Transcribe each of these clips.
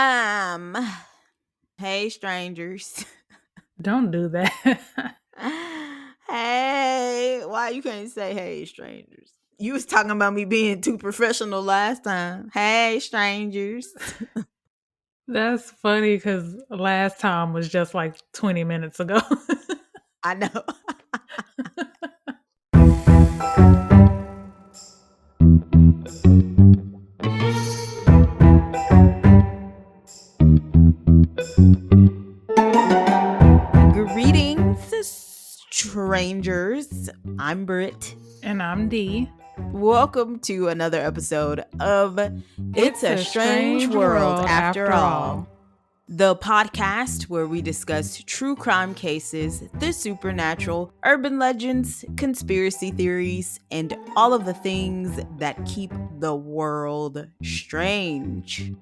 Um, hey strangers. Don't do that. Hey, why you can't say hey strangers? You was talking about me being too professional last time. Hey strangers. That's funny because last time was just like 20 minutes ago. I know. Greetings, strangers. I'm Britt. And I'm Dee. Welcome to another episode of It's a A Strange strange World world After after All. all. The podcast where we discuss true crime cases, the supernatural, urban legends, conspiracy theories, and all of the things that keep the world strange.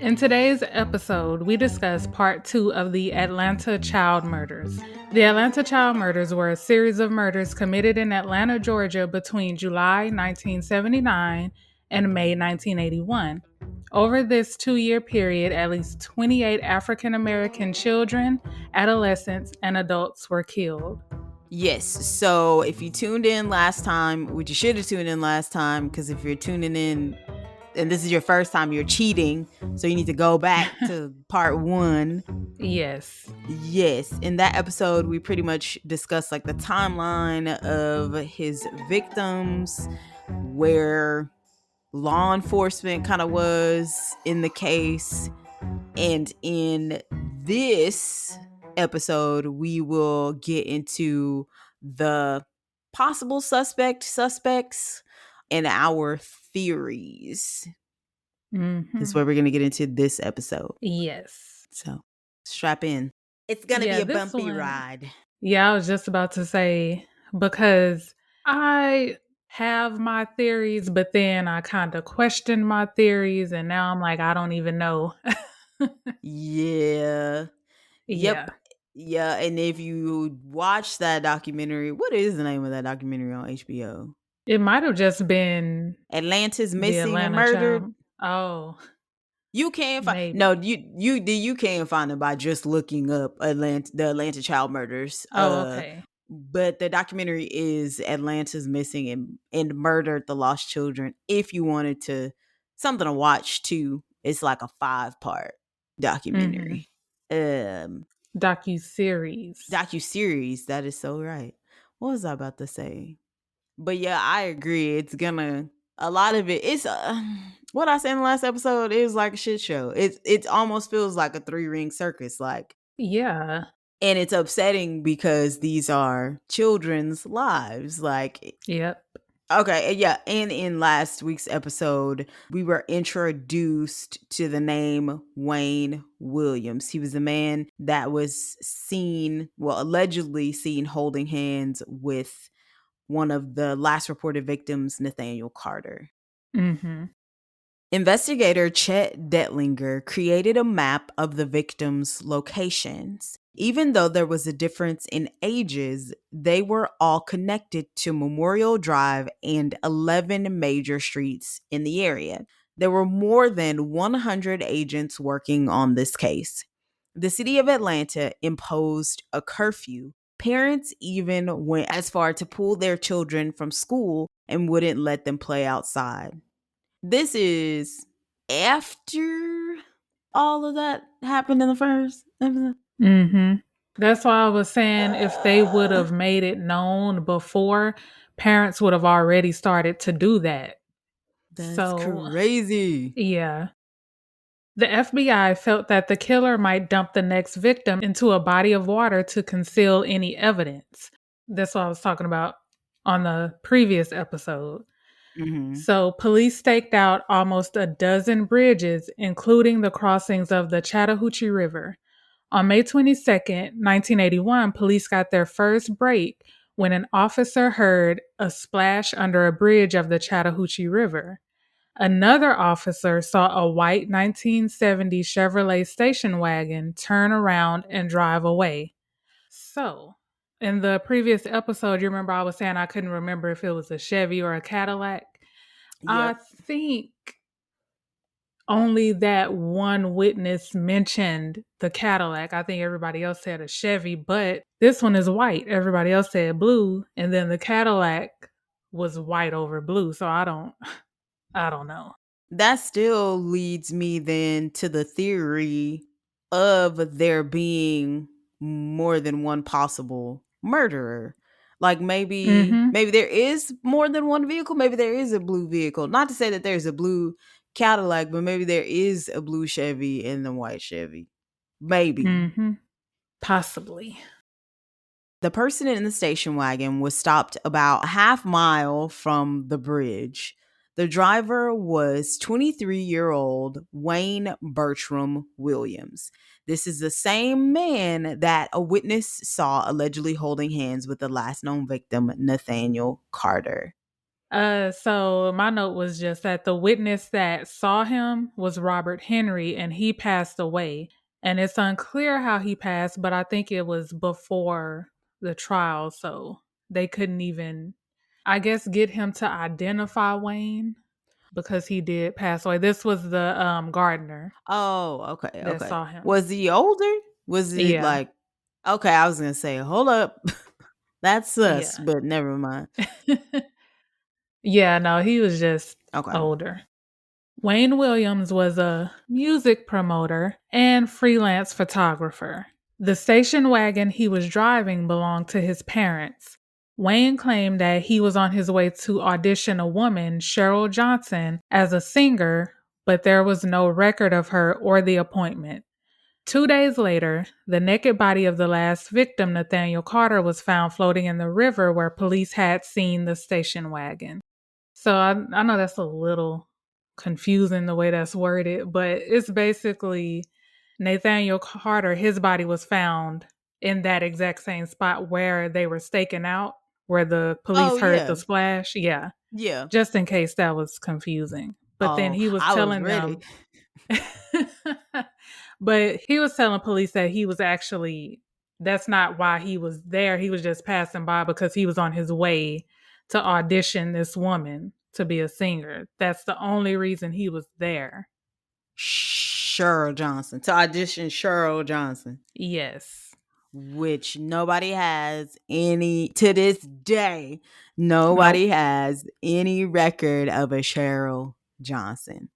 In today's episode, we discuss part 2 of the Atlanta child murders. The Atlanta child murders were a series of murders committed in Atlanta, Georgia between July 1979 and May 1981. Over this 2-year period, at least 28 African American children, adolescents, and adults were killed. Yes, so if you tuned in last time, which you should have tuned in last time, because if you're tuning in and this is your first time, you're cheating. So you need to go back to part 1. Yes. Yes, in that episode, we pretty much discussed like the timeline of his victims, where law enforcement kind of was in the case. And in this episode, we will get into the possible suspects and our theories. This is what we're going to get into this episode. Yes. So strap in. It's going to be a this bumpy one, ride. Yeah, I was just about to say, because I have my theories, but then I kind of questioned my theories, and now I'm like, I don't even know. Yeah. Yeah. Yep. Yeah. And if you watch that documentary, what is the name of that documentary on HBO? It might have just been Atlanta's the Missing and Atlanta Murdered. child. Oh, You can't find maybe. you can't find it by just looking up the Atlanta child murders. Oh, okay. But the documentary is Atlanta's Missing and Murdered, the Lost Children. If you wanted to something to watch too, it's like a 5-part Mm-hmm. documentary. Docu-series. Docu-series, that is so right. What was I about to say? But yeah, I agree. It's gonna a lot of it. It's what I said in the last episode is like a shit show. It almost feels like a 3-ring circus, like, Yeah. and it's upsetting because these are children's lives. Like, Yep. okay, yeah. And in last week's episode, we were introduced to the name Wayne Williams. He was a man that was allegedly seen holding hands with one of the last reported victims, Nathaniel Carter. Mm-hmm. Investigator Chet Detlinger created a map of the victims' locations. Even though there was a difference in ages, they were all connected to Memorial Drive and 11 major streets in the area. There were more than 100 agents working on this case. The city of Atlanta imposed a curfew. Parents even went as far to pull their children from school and wouldn't let them play outside. This is after all of that happened in the first episode. Mm-hmm. That's why I was saying if they would have made it known before, parents would have already started to do that. That's So, crazy. yeah. The FBI felt that the killer might dump the next victim into a body of water to conceal any evidence. That's what I was talking about on the previous episode. Mm-hmm. So, police staked out almost a dozen bridges, including the crossings of the Chattahoochee River. On May 22nd, 1981, police got their first break when an officer heard a splash under a bridge of the Chattahoochee River. Another officer saw a white 1970 Chevrolet station wagon turn around and drive away. So, in the previous episode, you remember I was saying I couldn't remember if it was a Chevy or a Cadillac? I Yep. think only that one witness mentioned the Cadillac. I think everybody else said a Chevy, but this one is white. Everybody else said blue, and then the Cadillac was white over blue. So I don't know. That still leads me then to the theory of there being more than one possible murderer. Like Mhm. maybe there is more than one vehicle, maybe there is a blue vehicle. Not to say that there's a blue Cadillac, but maybe there is a blue Chevy and the white Chevy. Maybe. Mhm. Possibly. The person in the station wagon was stopped about a half mile from the bridge. The driver was 23-year-old Wayne Bertram Williams. This is the same man that a witness saw allegedly holding hands with the last known victim, Nathaniel Carter. So my note was just that the witness that saw him was Robert Henry and he passed away. And it's unclear how he passed, but I think it was before the trial, so they couldn't even, I guess, get him to identify Wayne because he did pass away. This was the gardener Oh, okay, that okay. saw him. Was he older? Was it Yeah. like, okay, I was going to say, hold up. That's sus, Yeah. but never mind. Yeah, no, he was just Okay. older. Wayne Williams was a music promoter and freelance photographer. The station wagon he was driving belonged to his parents. Wayne claimed that he was on his way to audition a woman, Cheryl Johnson, as a singer, but there was no record of her or the appointment. 2 days later, the naked body of the last victim, Nathaniel Carter, was found floating in the river where police had seen the station wagon. So I know that's a little confusing the way that's worded, but it's basically Nathaniel Carter, his body was found in that exact same spot where they were staking out, where the Oh, police heard the yeah. splash. Yeah, Yeah. just in case that was confusing. But then Oh, he was I was telling ready. them, but he was telling police that he was actually, that's not why he was there. He was just passing by because he was on his way to audition this woman to be a singer. That's the only reason he was there. Cheryl Johnson to audition Cheryl Johnson, Yes. which nobody has any to this day. Nope. Nobody has any record of a Cheryl Johnson.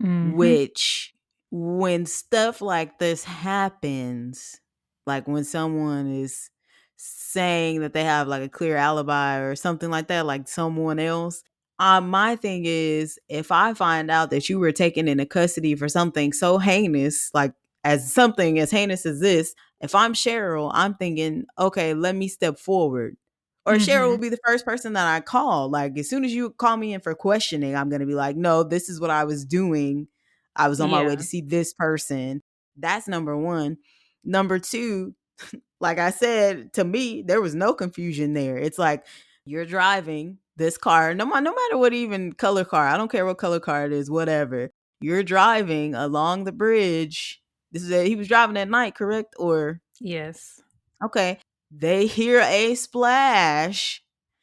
Mhm. Which, when stuff like this happens, like when someone is saying that they have like a clear alibi or something like that, like someone else, my thing is, if I find out that you were taken into custody for something so heinous, like as something as heinous as this, if I'm Cheryl, I'm thinking, okay, let me step forward. Or Cheryl will Mhm. be the first person that I call. Like, as soon as you call me in for questioning, I'm going to be like, no, this is what I was doing. I was on my way to Yeah. see this person. That's number one. Number two, like I said, to me, there was no confusion there. It's like you're driving this car, no matter what even color car, I don't care what color car it is, whatever. You're driving along the bridge. He was driving at night, correct? Or Yes. okay, they hear a splash.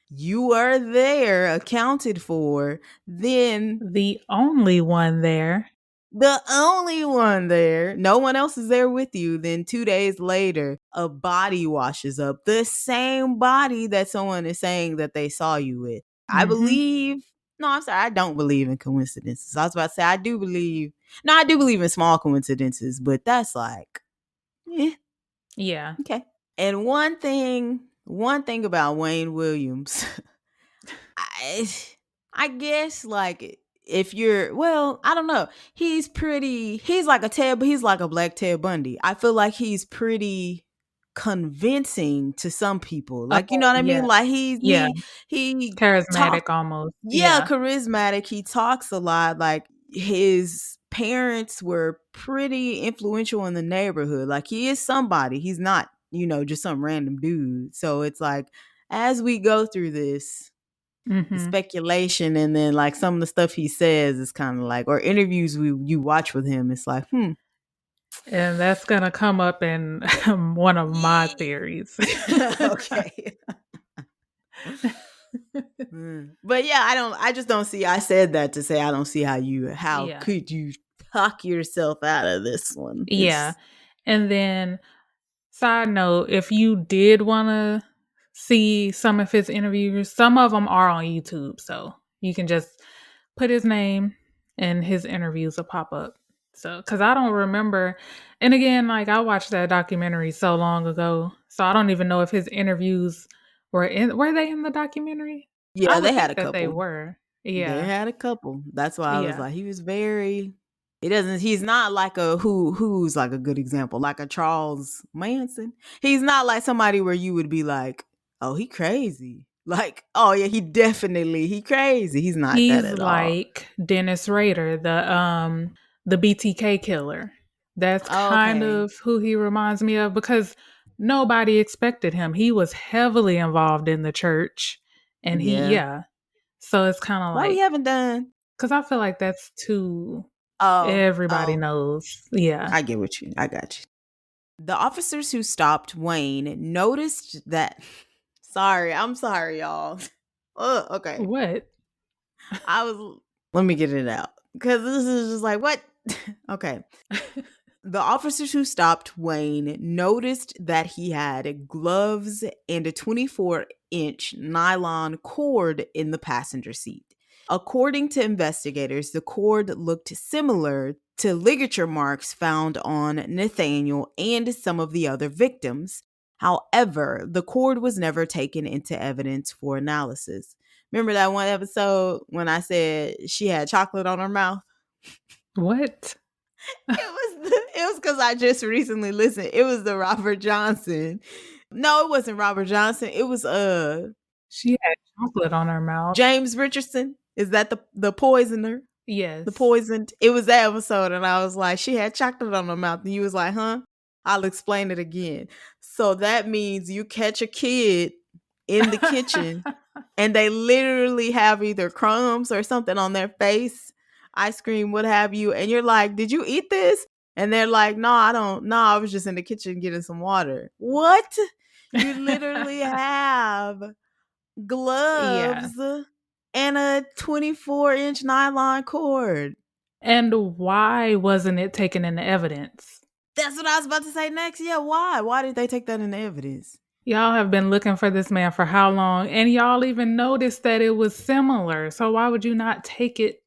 You are there, accounted for. Then The only one there. the only one there, no one else is there with you. Then 2 days later, a body washes up. The same body that someone is saying that they saw you with. I Mhm. believe, no, I'm sorry, I don't believe in coincidences. I was about to say, I do believe, no, I do believe in small coincidences, but that's like, eh, Yeah. okay. And one thing about Wayne Williams, I, I guess like if you're well, I don't know. He's like a Ted, but he's like a black Ted Bundy. I feel like he's pretty convincing to some people. Like, you know Oh, what I yeah. mean? Like Yeah. he talks, Charismatic almost. yeah, Yeah. charismatic. He talks a lot. Like his parents were pretty influential in the neighborhood. Like he is somebody. He's not, just some random dude. So it's like as we go through this, the Mhm. speculation and then like some of the stuff he says is kind of like, or interviews you watch with him, it's like, And that's gonna come up in one of my theories. okay. But yeah, I just don't see, I said that to say I don't see how Yeah. could you talk yourself out of this one. Yeah. It's And then, side note, if you did want to see some of his interviews, some of them are on YouTube. So you can just put his name and his interviews will pop up. So, because I don't remember. And again, like I watched that documentary so long ago. So I don't even know if his interviews were they in the documentary? I yeah, they would had a think that they couple. were. They Yeah. had a couple. That's why I was Yeah. like, he was very. He's not like a who's like a good example, like a Charles Manson. He's not like somebody where you would be like, oh, he crazy. Like, oh yeah, he crazy. He's not that He's at all. like Dennis Rader, the BTK killer. That's Oh, kind okay. of who he reminds me of because nobody expected him. He was heavily involved in the church and Yeah. so it's kind of Why we like haven't done? cuz I feel like that's too Oh, everybody oh, knows. Yeah. I get what you. I got you. The officers who stopped Wayne noticed that. Sorry, I'm sorry, y'all. Okay. What? I was. Let me get it out because this is just like what. Okay. The officers who stopped Wayne noticed that he had gloves and a 24-inch nylon cord in the passenger seat. According to investigators, the cord looked similar to ligature marks found on Nathaniel and some of the other victims. However, the cord was never taken into evidence for analysis. Remember that one episode when I said she had chocolate on her mouth? What? It was because I just recently listened. It was the Robert Johnson. No, it wasn't Robert Johnson. It was She had chocolate on her mouth. James Richardson. Is that the poisoner? The Yes. poisoned. It was that episode, and I was like, she had chocolate on her mouth, and you was like, huh? I'll explain it again. So that means you catch a kid in the kitchen and they literally have either crumbs or something on their face, ice cream, what have you, and you're like, "Did you eat this?" And they're like, "No, I don't. No, I was just in the kitchen getting some water." What? You literally have Yeah. gloves and a 24-inch nylon cord. And why wasn't it taken into evidence? That's what I was about to say next. Yeah, why? Why did they take that into evidence? Y'all have been looking for this man for how long? And y'all even noticed that it was similar. So why would you not take it?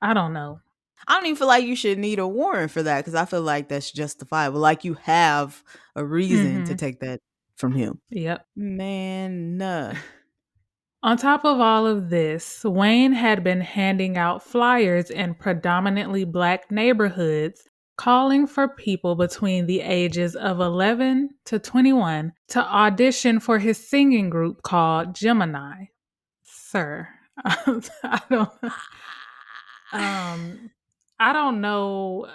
I don't know. I don't even feel like you should need a warrant for that because I feel like that's justifiable. Like you have a reason to Mm-hmm. take that from him. Yep. Man, nah. On top of all of this, Wayne had been handing out flyers in predominantly black neighborhoods calling for people between the ages of 11 to 21 to audition for his singing group called Gemini. Sir, I don't Um, I don't know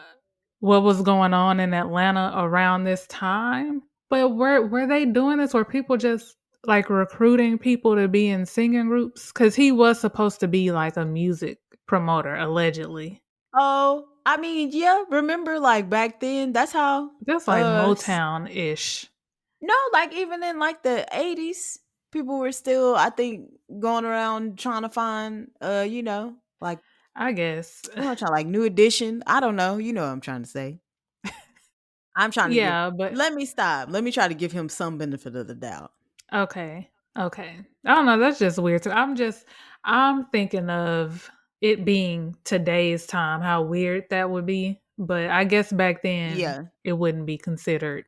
what was going on in Atlanta around this time, but were they doing this? Were people just like recruiting people to be in singing groups? Because he was supposed to be like a music promoter, allegedly. Oh, I mean, yeah, remember like back then, that's how Just like Motown ish. no, like even in like the 80s, people were still, I think, going around trying to find like I guess. what am I trying like New Edition. I don't know. You know what I'm trying to say. I'm trying to give Yeah, but let me stop. Let me try to give him some benefit of the doubt. okay. Okay. I don't know. That's just weird. I'm thinking of it being today's time, how weird that would be. But I guess back then Yeah. it wouldn't be considered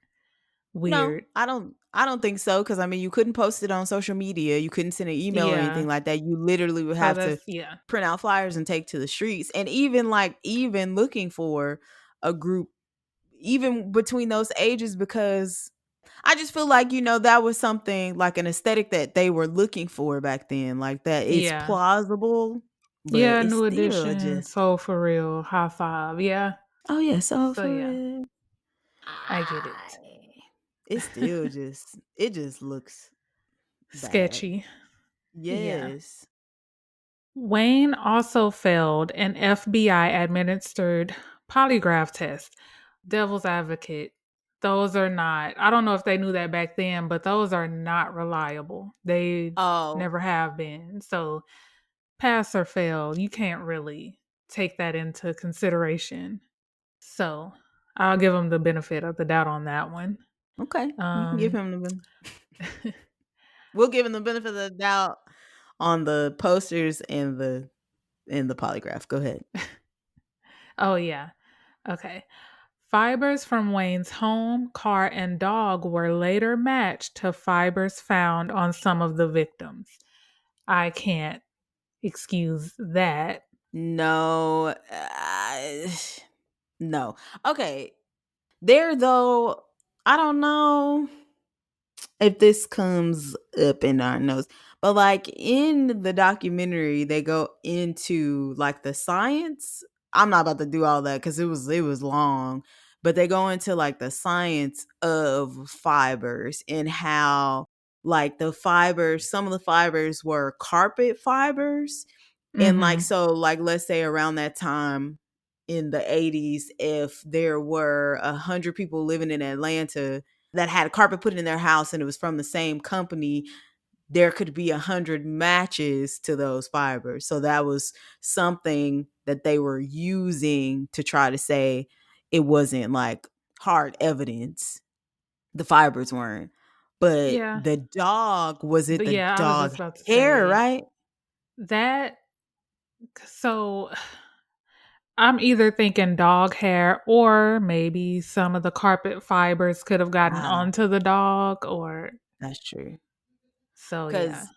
No, weird. I don't think so cuz I mean you couldn't post it on social media, you couldn't send an email or anything Yeah. like that. You literally would So have to that's, yeah. print out flyers and take to the streets. And even looking for a group even between those ages because I just feel like that was something like an aesthetic that they were looking for back then. Like that it's Yeah. plausible, but Yeah. it's New still edition. just Soul for real. High five. Yeah. oh yeah, so So for yeah, real. I get it. It's still just it just looks bad. Sketchy. Yeah. Yes. Wayne also failed an FBI administered polygraph test. Devil's advocate. Those are not, I don't know if they knew that back then, but those are not reliable. They Oh, never have been. So, pass or fail, you can't really take that into consideration. So I'll give him the benefit of the doubt on that one. Okay, you can give Um, him we'll give him the benefit of the doubt on the posters and the polygraph. Go ahead. oh, yeah. Okay. Fibers from Wayne's home, car, and dog were later matched to fibers found on some of the victims. I can't excuse that. No, no. Okay, there though. I don't know if this comes up in our notes, but like in the documentary, they go into like the science. I'm not about to do all that because it was long, but they go into like the science of fibers and how like the fibers, some of the fibers were carpet fibers, and like Mm-hmm. so, like let's say around that time in the 80s, if there were 100 people living in Atlanta that had carpet put in their house and it was from the same company, there could be 100 matches to those fibers. So that was something that they were using to try to say it wasn't like hard evidence. The fibers weren't. But Yeah. the dog, was it But the yeah, I was dog just about to hair, say right? that. So I'm either thinking dog hair or maybe some of the carpet fibers could have gotten Ah, onto the dog or that's true. so yeah. Because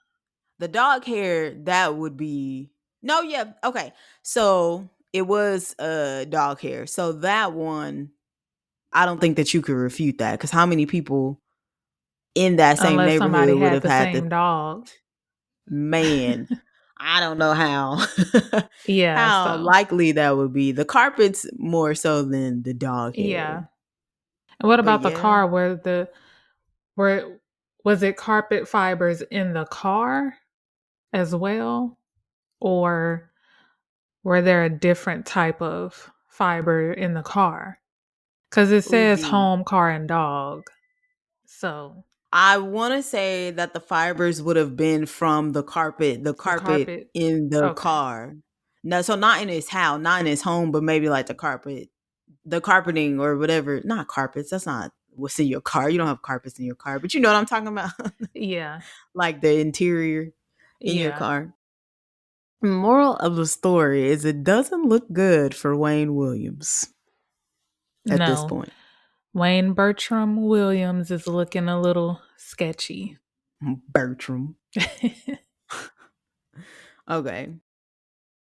the dog hair, that would be no, yeah, okay. So it was dog hair. So that one, I don't think that you could refute that because how many people in that same Unless somebody neighborhood would had have the had the same dog. man? I don't know how Yeah, how so likely that would be. The carpets more so than the dog yeah. hair, And what but about the yeah, car where was it carpet fibers in the car as well? Or were there a different type of fiber in the car? Because it ooh says wee. home, car, and dog. So I want to say that the fibers would have been from the the carpet carpet. in the Okay. car. No, so not in his house, not in his home, but maybe like the carpeting or whatever. Not carpets. That's not what's in your car. You don't have carpets in your car, but you know what I'm talking about. Yeah. Like the interior in your Yeah. car. Moral of the story is it doesn't look good for Wayne Williams at this No. point. Wayne Bertram Williams is looking a little sketchy. Bertram. Okay.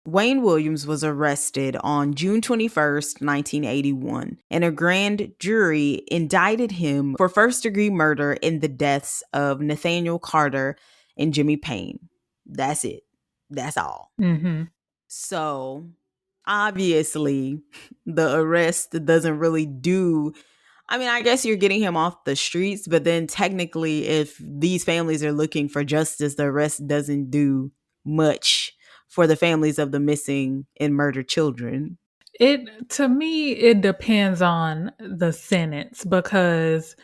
Wayne Williams was arrested on June 21st, 1981, and a grand jury indicted him for first degree murder in the deaths of Nathaniel Carter and Jimmy Payne. That's it. That's all. Mm-hmm. So, obviously, the arrest doesn't really do. I mean, I guess you're getting him off the streets, but then technically, if these families are looking for justice, the arrest doesn't do much for the families of the missing and murdered children. It to me it depends on the sentence because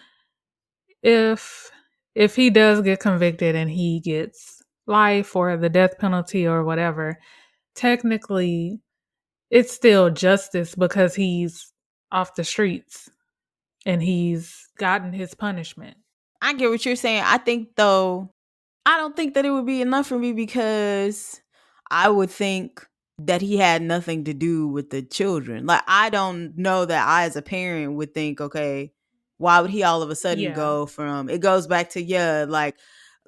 if if he does get convicted and he gets life or the death penalty or whatever, technically it's still justice because he's off the streets and he's gotten his punishment. I get what you're saying. I think, though, I don't think that it would be enough for me because I would think that he had nothing to do with the children. Like, I don't know that I, as a parent, would think, okay, why would he all of a sudden Yeah. go from, it goes back to, yeah, like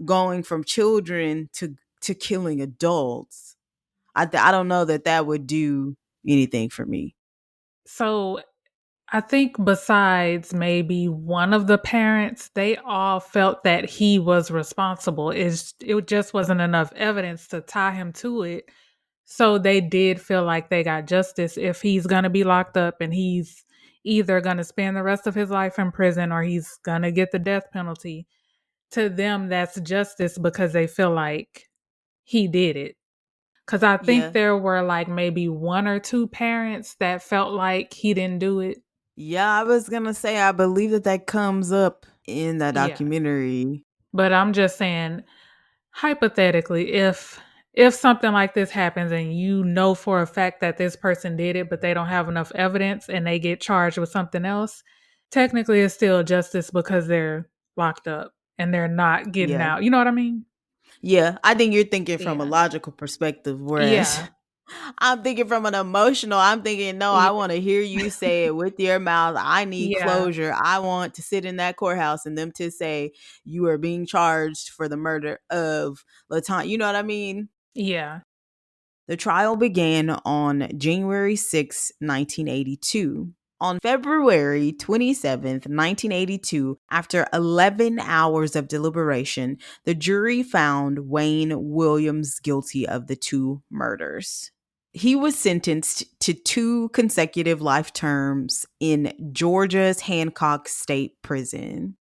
going from children to killing adults. I don't know that that would do anything for me. So I think besides maybe one of the parents, they all felt that he was responsible. It just wasn't enough evidence to tie him to it. So they did feel like they got justice if he's going to be locked up and he's either going to spend the rest of his life in prison or he's going to get the death penalty. To them, that's justice because they feel like he did it. Because I think Yeah. there were like maybe one or two parents that felt like he didn't do it. Yeah, I was going to say, I believe that that comes up in that Yeah. documentary. But I'm just saying, hypothetically, if something like this happens and you know for a fact that this person did it, but they don't have enough evidence and they get charged with something else, technically it's still justice because they're locked up and they're not getting Yeah. out. You know what I mean? Yeah, I think you're thinking from a Yeah. logical perspective, whereas Yeah. I'm thinking from an emotional. I'm thinking, no, I Yeah. want to hear you say it with your mouth. I need Yeah. closure. I want to sit in that courthouse and them to say you are being charged for the murder of Latan. You know what I mean? Yeah. The trial began on January 6, 1982. On February 27th, 1982, after 11 hours of deliberation, the jury found Wayne Williams guilty of the two murders. He was sentenced to 2 consecutive life terms in Georgia's Hancock State Prison.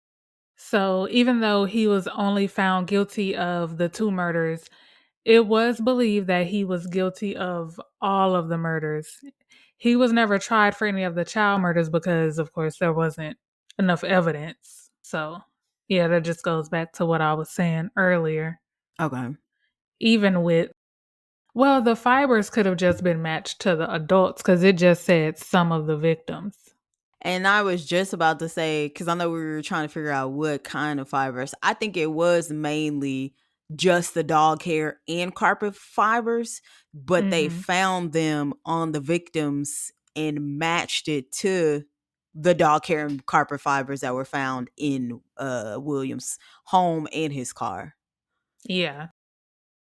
So even though he was only found guilty of the two murders, it was believed that he was guilty of all of the murders. He was never tried for any of the child murders because, of course, there wasn't enough evidence. So, yeah, that just goes back to what I was saying earlier. Okay. Even with, well, the fibers could have just been matched to the adults because it just said some of the victims. And I was just about to say, because I know we were trying to figure out what kind of fibers. I think it was mainly just the dog hair and carpet fibers, but they Hmm. found them on the victims and matched it to the dog hair and carpet fibers that were found in Williams' home and his car. Yeah.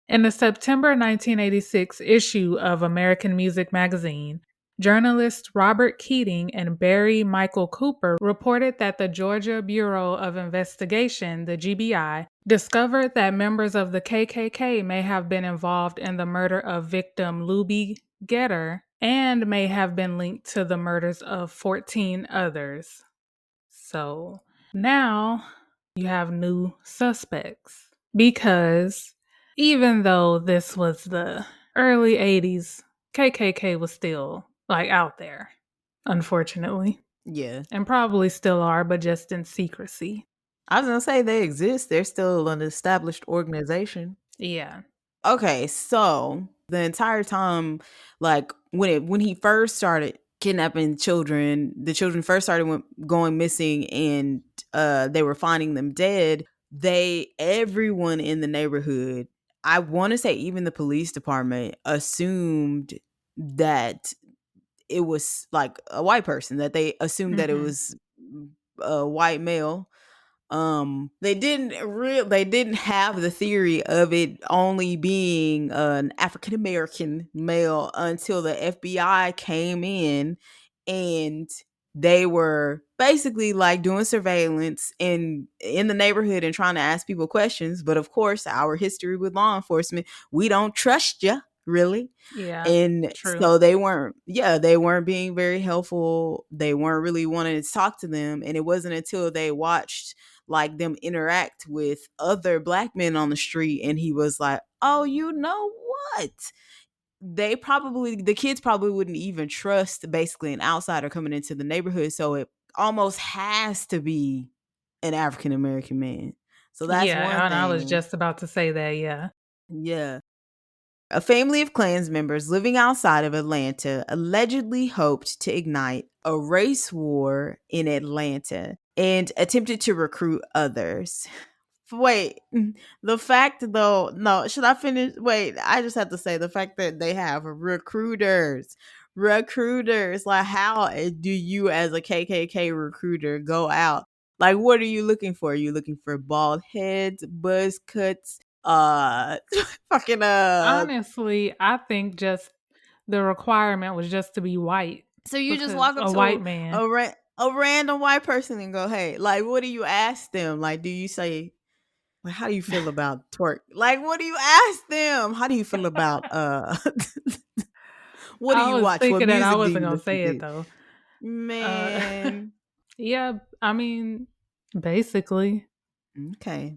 In the September 1986 issue of American Music magazine, journalists Robert Keating and Barry Michael Cooper reported that the Georgia Bureau of Investigation, the GBI, discovered that members of the KKK may have been involved in the murder of victim Luby Getter and may have been linked to the murders of 14 others. So now you have new suspects because even though this was the early 80s, KKK was still like out there, unfortunately, Yeah. and probably still are, but just in secrecy. I was going to say they exist. They're still an established organization. Yeah. Okay, so the entire time, like when he first started kidnapping children, the children first started going missing, and they were finding them dead. Everyone in the neighborhood, I want to say even the police department, assumed that it was like a white person. That they assumed that it Hmm. was a white male. They didn't have the theory of it only being an African American male until the FBI came in, and they were basically like doing surveillance in the neighborhood and trying to ask people questions. But of course, our history with law enforcement, we don't trust you, really. Yeah. And True. so they weren't being very helpful. They weren't really wanting to talk to them, and it wasn't until they watched like them interact with other black men on the street, and he was like, oh, you know what, the kids probably wouldn't even trust basically an outsider coming into the neighborhood, so it almost has to be an African American man. So that's one Yeah. And I was thing. just about to say that. Yeah. Yeah. A family of Klans members living outside of Atlanta allegedly hoped to ignite a race war in Atlanta and attempted to recruit others. Wait, the fact though, no, should I finish? Wait, I just have to say the fact that they have recruiters. Recruiters. Like, how do you, as a KKK recruiter, go out? Like, what are you looking for? Are you looking for bald heads, buzz cuts, fucking Honestly, I think just the requirement was just to be white so you just because walk up a to white man. a random white person and go, hey, like, what do you ask them? Like, do you say, like, how do you feel about twerk? Like, what do you ask them? How do you feel about what do I you was watch? What thinking that I music do wasn't you gonna listen say it to? though. Uh, Man. yeah, I mean, basically, Okay.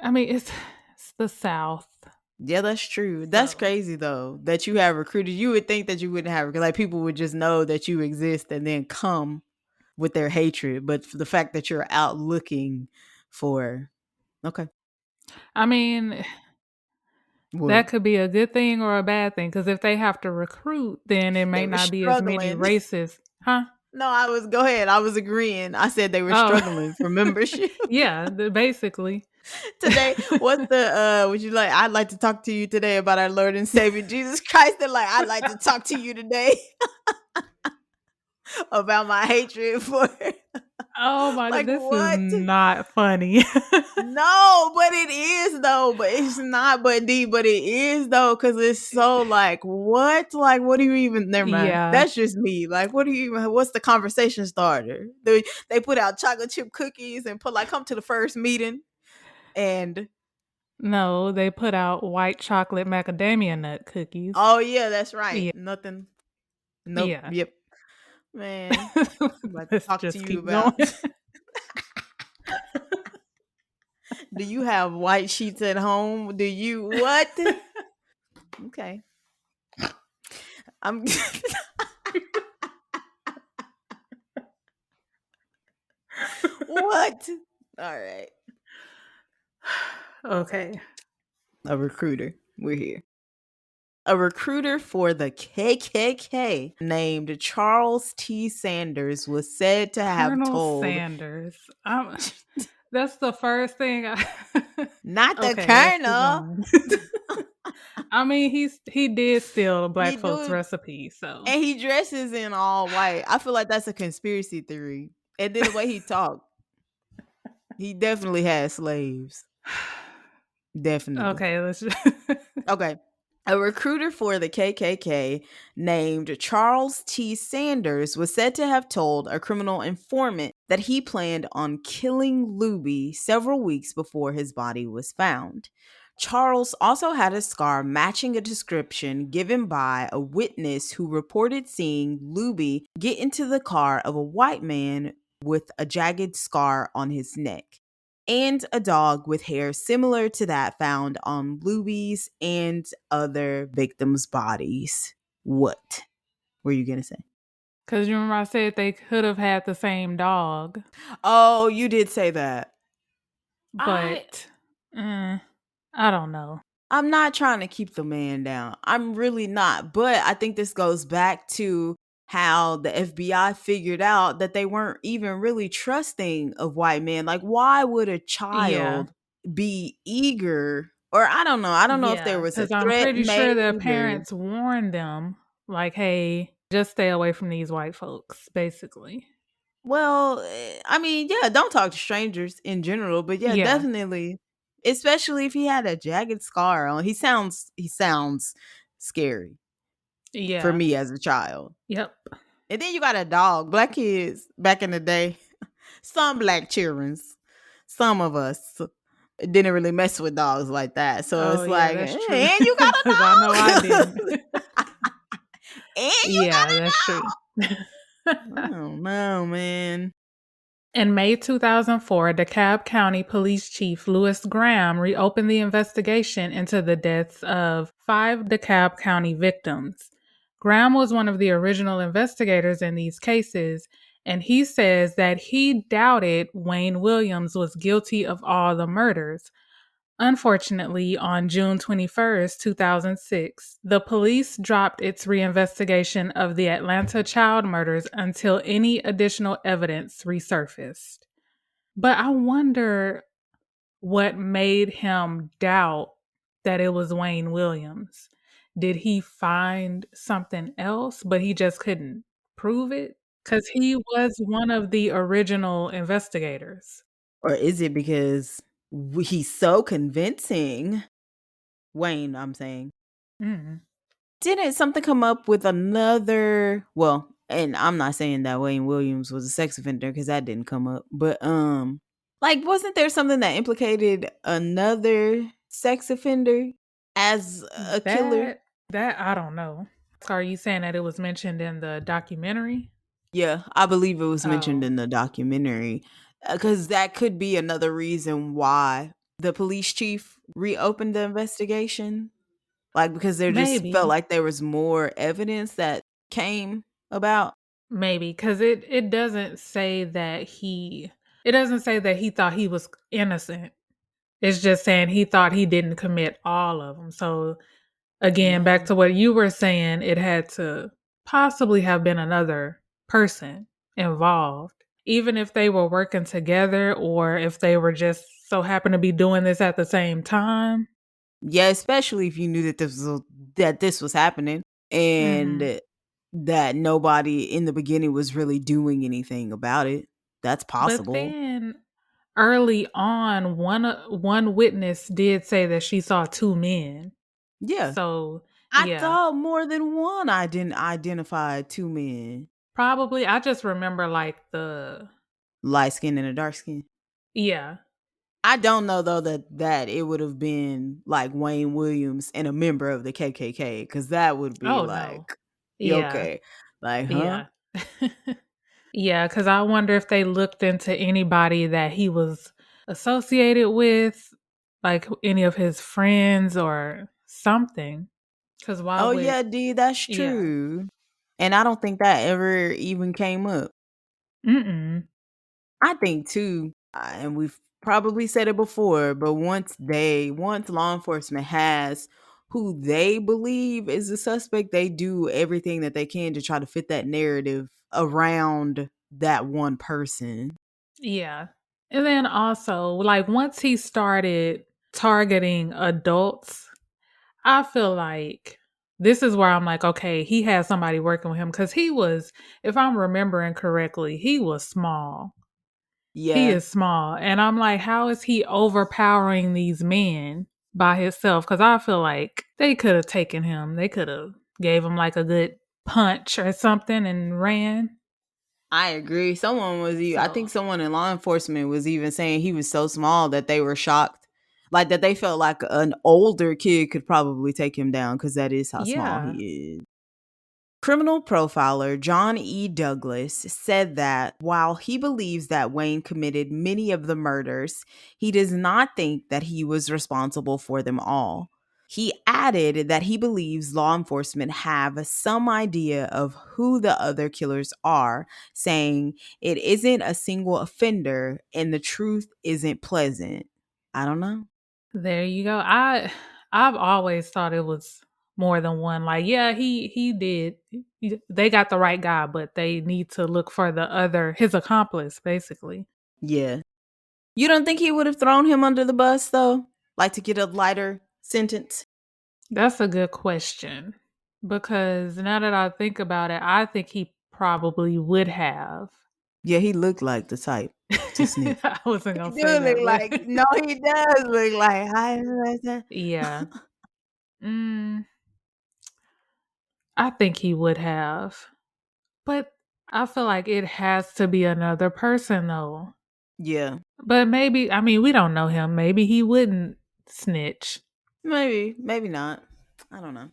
I mean it's the South, Yeah, that's true. That's so crazy though. That you have recruited. You would think that you wouldn't have, like, people would just know that you exist and then come with their hatred. But for the fact that you're out looking for, okay. I mean, What? That could be a good thing or a bad thing because if they have to recruit, then it They may were not be as many struggling. races. Huh? No, go ahead. I was agreeing. I said they were Oh, struggling for membership. yeah, basically. Today, what's the would you like I'd like to talk to you today about our Lord and Savior Jesus Christ, and like I'd like to talk to you today about my hatred for Oh my god, like this is what? not funny. No, but it is though. But it's not. But D. But it is though, because it's so like what? Like what do you even? Never mind. Yeah. That's just me. Like what do you even? What's the conversation starter? They put out chocolate chip cookies and put like come to the first meeting and No, they put out white chocolate macadamia nut cookies. oh yeah, that's right. Yeah. Nothing. Nope. Yeah. Yep. Man, I'm about to Let's talk to just you keep going. about. Do you have white sheets at home? Do you what? Okay. I'm what? All right. Okay. A recruiter. We're here. A recruiter for the KKK named Charles T. Sanders was said to have Colonel told, Sanders. That's the first thing I not the Okay, let's keep colonel. going. I mean, he did steal a He black folks do, recipe, so and he dresses in all white. I feel like that's a conspiracy theory. And then the way he talked, he definitely had slaves. Definitely. okay, let's just Okay. A recruiter for the KKK named Charles T. Sanders was said to have told a criminal informant that he planned on killing Luby several weeks before his body was found. Charles also had a scar matching a description given by a witness who reported seeing Luby get into the car of a white man with a jagged scar on his neck, and a dog with hair similar to that found on Luby's and other victims' bodies. What were you going to say? because you remember I said they could have had the same dog, Oh, you did say that. I but I don't know. I'm not trying to keep the man down. I'm really not. But I think this goes back to how the FBI figured out that they weren't even really trusting of white men. Like, why would a Yeah, child be eager? Or I don't know. I don't know if there yeah, was a because I'm threat pretty made sure their or parents warned them, like, "Hey, just stay away from these white folks," basically. well, I mean, yeah, don't talk to strangers in general, but yeah, Yeah, definitely. Especially if he had a jagged scar on. He sounds scary for yeah, me as a child. yep, And then you got a dog. Black kids back in the day, some black childrens, some of us didn't really mess with dogs like that. So oh, it's yeah, like, that's true, and you got because I know I a didn't. dog. And you Yeah, that's true. got a dog. Oh no, man. In May 2004, DeKalb County Police Chief Louis Graham reopened the investigation into the deaths of 5 DeKalb County victims. Graham was one of the original investigators in these cases, and he says that he doubted Wayne Williams was guilty of all the murders. Unfortunately, on June 21st, 2006, the police dropped its reinvestigation of the Atlanta child murders until any additional evidence resurfaced. But I wonder what made him doubt that it was Wayne Williams. Did he find something else, but he just couldn't prove it? Because he was one of the original investigators. Or is it because he's so convincing? Wayne, I'm saying. Mm. Didn't something come up with another? Well, and I'm not saying that Wayne Williams was a sex offender because that didn't come up, but like wasn't there something that implicated another sex offender as a killer? That I don't know. So are you saying that it was mentioned in the documentary? Yeah, I believe it was mentioned Oh, in the documentary because that could be another reason why the police chief reopened the investigation. Like because there just felt maybe. like there was more evidence that came about. Maybe cuz it doesn't say that he thought he was innocent. It's just saying he thought he didn't commit all of them. So again, back Yeah. to what you were saying, it had to possibly have been another person involved. Even if they were working together or if they were just so happen to be doing this at the same time. Yeah, especially if you knew that this was happening Mhm. and that nobody in the beginning was really doing anything about it. That's But possible. then early on, one witness did say that she saw two men. Yeah. So, I yeah. thought more than one I didn't identify two men. Probably I just remember like the Light skin and a dark skin. yeah. I don't know though that it would have been like Wayne Williams and a member of the KKK because that would be Oh no. like, "You Yeah. okay?" Like, huh? Yeah. Yeah, cuz I wonder if they looked into anybody that he was associated with, like any of his friends or something. Cuz why Oh would yeah, D, that's yeah. true. And I don't think that ever even came up. Mm-mm. I think too, and we've probably said it before, but once law enforcement has who they believe is the suspect, they do everything that they can to try to fit that narrative around that one person. Yeah. And then also, like once he started targeting adults, I feel like this is where I'm like, okay, he had somebody working with him because he was, if I'm remembering correctly, he was small. He Yeah, is small. And I'm like, how is he overpowering these men by himself? Because I feel like they could have taken him. They could have gave him like a good punch or something and ran. I agree. I think So someone in law enforcement was even saying he was so small that they were shocked. Like that they felt like an older kid could probably take him down because that is how small yeah, he is. Criminal profiler John E. Douglas said that while he believes that Wayne committed many of the murders, he does not think that he was responsible for them all. He added that he believes law enforcement have some idea of who the other killers are, saying it isn't a single offender and the truth isn't pleasant. I don't know. there you go. I've always thought it was more than one. Like, yeah, he did. They got the right guy, but they need to look for the other his accomplice, basically. Yeah. You don't think he would have thrown him under the bus though? Like to get a lighter sentence? That's a good question because now that I think about it, I think he probably would have. Yeah, he looked like the type to snitch. I wasn't He gonna do say look that, but like no, he does look like yeah. Mm, I think he would have. But I feel like it has to be another person though. Yeah, But maybe, I mean, we don't know him. Maybe he wouldn't snitch. maybe not. I don't know.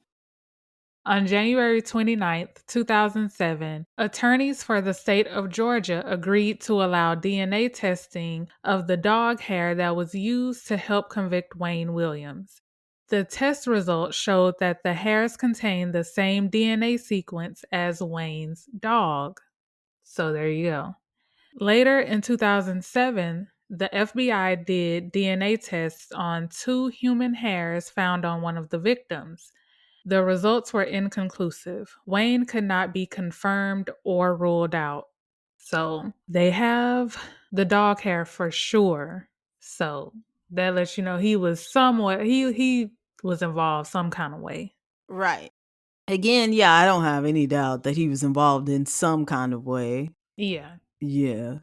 On January 29th, 2007, attorneys for the state of Georgia agreed to allow DNA testing of the dog hair that was used to help convict Wayne Williams. The test results showed that the hairs contained the same DNA sequence as Wayne's dog. So there you go. Later in 2007, the FBI did DNA tests on two human hairs found on one of the victims. The results were inconclusive. Wayne could not be confirmed or ruled out. So they have the dog hair for sure. So that lets you know he was somewhat he was involved some kind of way. Right. Again, yeah, I don't have any doubt that he was involved in some kind of way. Yeah. Yeah.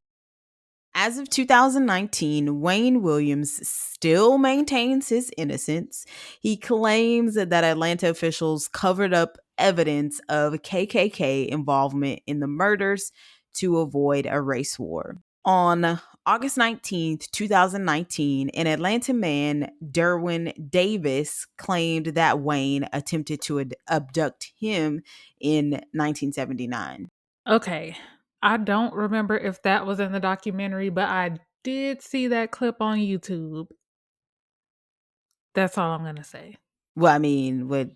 As of 2019, Wayne Williams still maintains his innocence. He claims that Atlanta officials covered up evidence of KKK involvement in the murders to avoid a race war. On August 19th, 2019, an Atlanta man, Derwin Davis, claimed that Wayne attempted to abduct him in 1979. Okay. I don't remember if that was in the documentary, but I did see that clip on YouTube. That's all I'm going to say. Well, I mean, what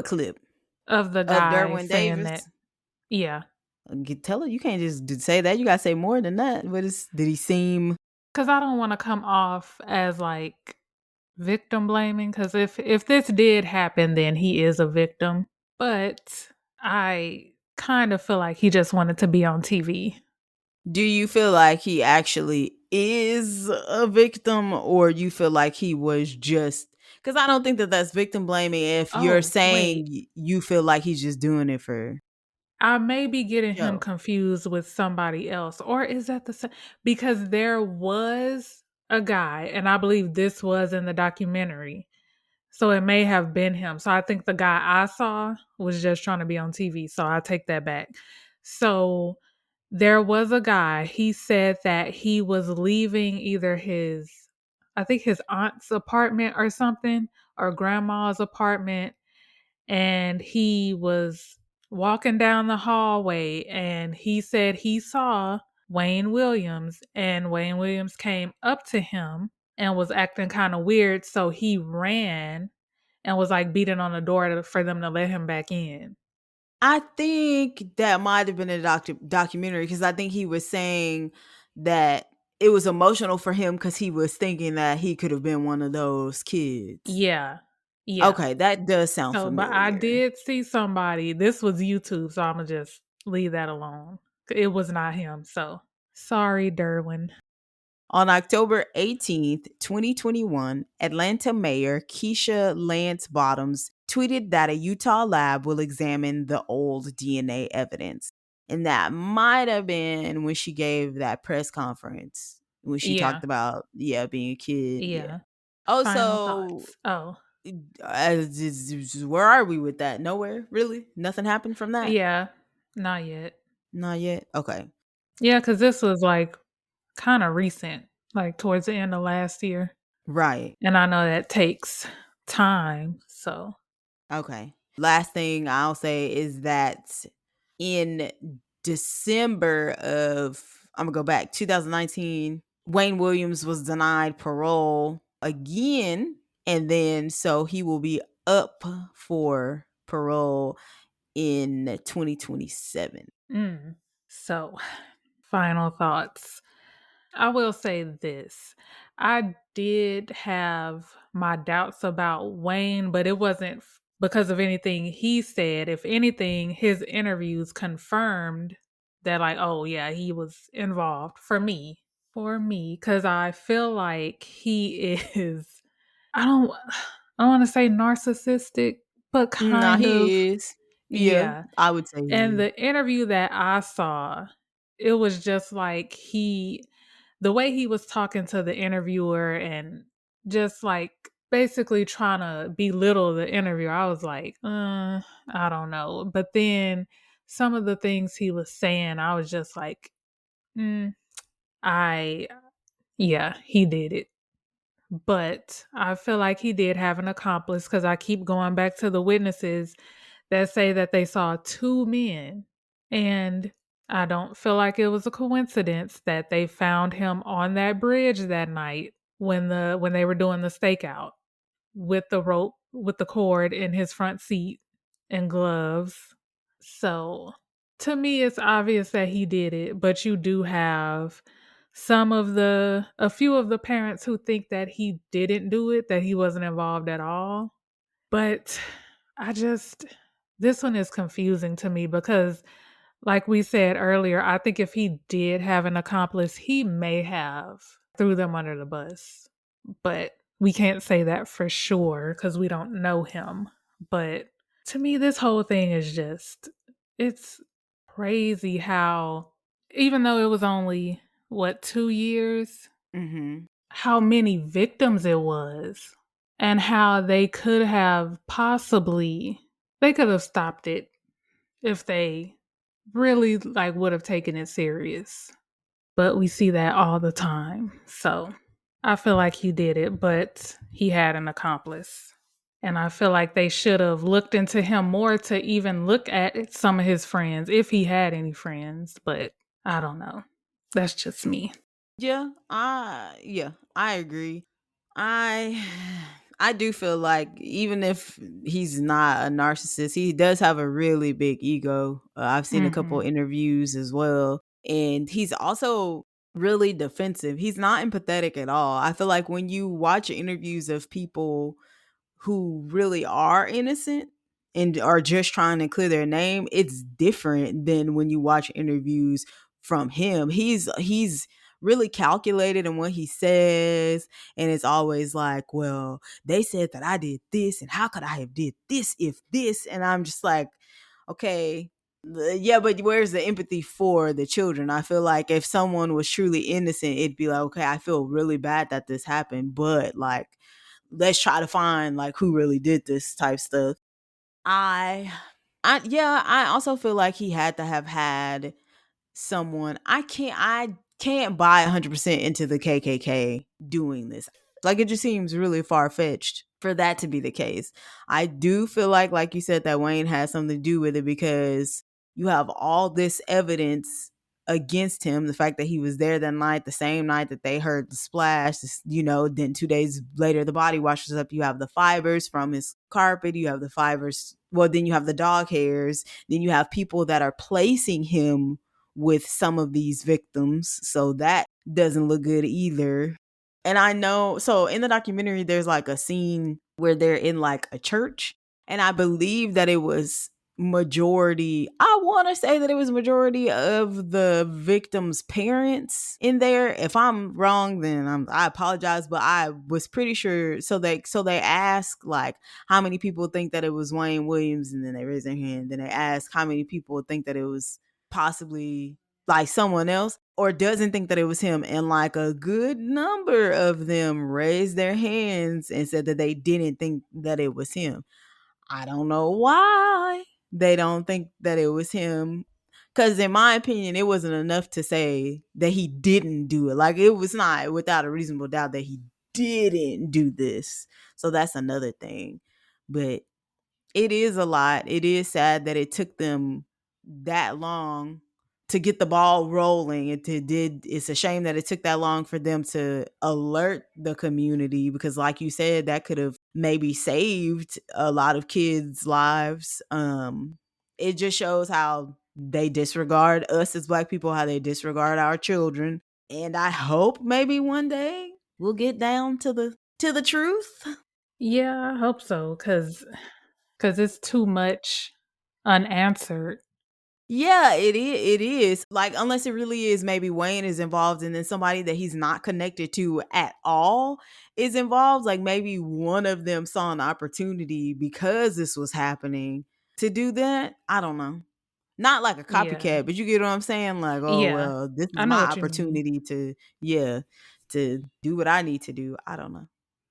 clip Of the of guy Derwin saying Davis? that, yeah. Tell her you can't just say that. You gotta say more than that. Did he seem? Cuz I don't want to come off as like victim blaming, cuz if this did happen then he is a victim, but I kind of feel like he just wanted to be on TV. Do you feel like he actually is a victim, or you feel like he was just, cuz I don't think that that's victim blaming if you're Oh, saying wait. you feel like he's just doing it for I may be getting him show. confused with somebody else, or is that the same? Because there was a guy, and I believe this was in the documentary. So it may have been him. So I think the guy I saw was just trying to be on TV. So I take that back. So there was a guy, he said that he was leaving either I think his aunt's apartment or something, or grandma's apartment, and he was walking down the hallway and he said he saw Wayne Williams, and Wayne Williams came up to him and was acting kind of weird, so he ran and was like beating on the door for them to let him back in. I think that might have been a documentary, because I think he was saying that it was emotional for him because he was thinking that he could have been one of those kids. Yeah. Yeah. Okay, that does sound So, but I familiar. did see somebody, this was YouTube, so I'm gonna just leave that alone. It was not him. So sorry, Derwin. On October 18th, 2021, Atlanta Mayor Keisha Lance Bottoms tweeted that a Utah lab will examine the old DNA evidence. And that might have been when she gave that press conference, when she Yeah. talked about, yeah, being a kid. Yeah. Yeah. Oh, Final so thoughts. Oh, where are we with that? Nowhere? Really? Nothing happened from that? yeah. Not yet. Not yet? Okay. Yeah, because this was like kind of recent, like towards the end of last year. Right. And I know that takes time. So, Okay. Last thing I'll say is that in December of, I'm gonna go back, 2019, Wayne Williams was denied parole again, and then so he will be up for parole in 2027. mm. So final thoughts. I will say this. I did have my doubts about Wayne, but it wasn't because of anything he said. If anything, his interviews confirmed that, like, oh, yeah, he was involved for me. For me, because I feel like he is, I don't, I don't want to say narcissistic, but Nah, kind of, he is. Yeah, yeah. I would say he And is. the interview that I saw, it was just like the way he was talking to the interviewer and just like basically trying to belittle the interviewer. I was like, I don't know. But then some of the things he was saying, I was just like, mm, I, yeah, he did it. But I feel like he did have an accomplice because I keep going back to the witnesses that say that they saw two men. And I don't feel like it was a coincidence that they found him on that bridge that night when they were doing the stakeout with the rope, with the cord in his front seat and gloves. So to me it's obvious that he did it, but you do have a few of the parents who think that he didn't do it, that he wasn't involved at all. But I just, this one is confusing to me because, like we said earlier, I think if he did have an accomplice, he may have threw them under the bus. But we can't say that for sure because we don't know him. But to me, this whole thing is just, it's crazy how, even though it was only, what, 2 years, Mhm. how many victims it was and how they could have possibly they could have stopped it if they really like would have taken it serious, but we see that all the time. So I feel like he did it, but he had an accomplice, and I feel like they should have looked into him more to even look at some of his friends if he had any friends, but I don't know, that's just me. I agree. I I do feel like even if he's not a narcissist, he does have a really big ego. I've seen a couple Hmm. interviews as well, and he's also really defensive. He's not empathetic at all. I feel like when you watch interviews of people who really are innocent and are just trying to clear their name, it's different than when you watch interviews from him. He's really calculated in what he says, and it's always like, well, they said that I did this, and how could I have did this if this? And I'm just like, okay, yeah, but where's the empathy for the children? I feel like if someone was truly innocent, it'd be like, okay, I feel really bad that this happened, but like, let's try to find like who really did this type stuff. I yeah, I also feel like he had to have had someone. I can't buy 100% into the KKK doing this. Like, it just seems really far-fetched for that to be the case. I do feel like you said, that Wayne has something to do with it, because you have all this evidence against him. The fact that he was there that night, the same night that they heard the splash, then 2 days later the body washes up. You have the fibers from his carpet, you have the fibers, well, then you have the dog hairs, then you have people that are placing him with some of these victims. So that doesn't look good either. And I know, so in the documentary, there's like a scene where they're in like a church. And I believe that it was majority, I want to say that it was majority of the victims' parents in there. If I'm wrong, then I apologize, but I was pretty sure. So they ask like how many people think that it was Wayne Williams, and then they raise their hand. Then they ask how many people think that it was possibly like someone else, or doesn't think that it was him, and like a good number of them raised their hands and said that they didn't think that it was him. I don't know why they don't think that it was him, because in my opinion, it wasn't enough to say that he didn't do it. Like, it was not without a reasonable doubt that he didn't do this. So that's another thing. But it is a lot. It is sad that it took them that long to get the ball rolling. It's a shame that it took that long for them to alert the community, because like you said, that could have maybe saved a lot of kids' lives. It just shows how they disregard us as Black people, how they disregard our children. And I hope maybe one day we'll get down to the truth. Yeah, I hope so, cuz it's too much unanswered. Yeah, it is. It is. Like, unless it really is, maybe Wayne is involved, and then somebody that he's not connected to at all is involved. Like, maybe one of them saw an opportunity because this was happening to do that. I don't know. Not like a Yeah. copycat, but you get what I'm saying? Like, oh, Yeah. well, this is I know my what you mean. opportunity to, yeah, to do what I need to do. I don't know.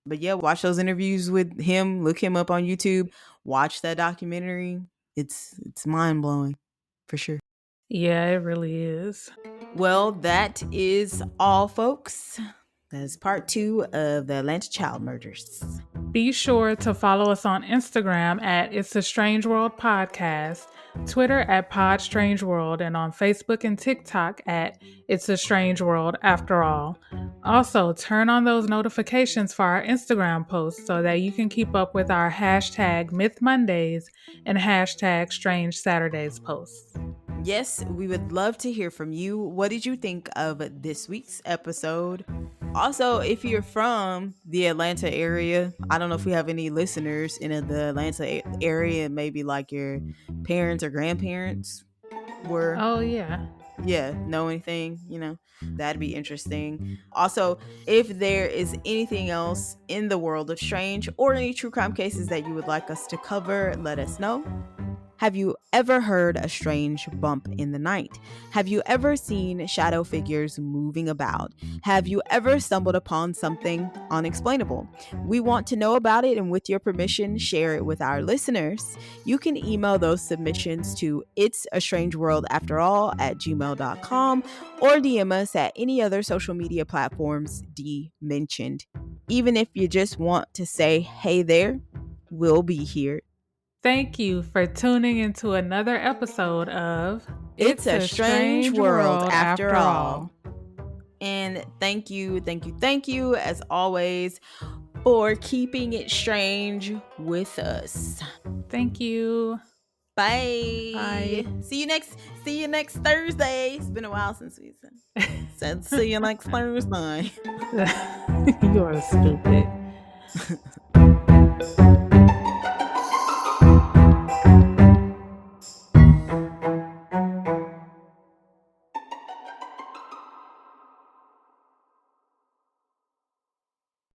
But yeah, watch those interviews with him. Look him up on YouTube. Watch that documentary. It's mind blowing for sure. Yeah, it really is. Well, that is all, folks. That's part 2 of the Atlanta child murders. Be sure to follow us on Instagram at It's a Strange World Podcast, Twitter at Pod Strange World, and on Facebook and TikTok at It's a Strange World After All. Also, turn on those notifications for our Instagram posts so that you can keep up with our hashtag Myth Mondays and hashtag Strange Saturdays posts. Yes, we would love to hear from you. What did you think of this week's episode? Also, if you're from the Atlanta area, I don't know if we have any listeners in the Atlanta area, maybe like your parents or grandparents were, Oh, yeah. yeah, know anything, that'd be interesting. Also, if there is anything else in the world of strange or any true crime cases that you would like us to cover, let us know. Have you ever heard a strange bump in the night? Have you ever seen shadow figures moving about? Have you ever stumbled upon something unexplainable? We want to know about it, and with your permission, share it with our listeners. You can email those submissions to itsastrangeworldafterall@gmail.com or DM us at any other social media platforms D mentioned. Even if you just want to say, hey there, we'll be here. Thank you for tuning into another episode of It's It's a a strange Strange world World after After all. All. And thank you, as always, for keeping it strange with us. Thank you. Bye. Bye. See you next Thursday. It's been a while since we said see you next Thursday. You are stupid.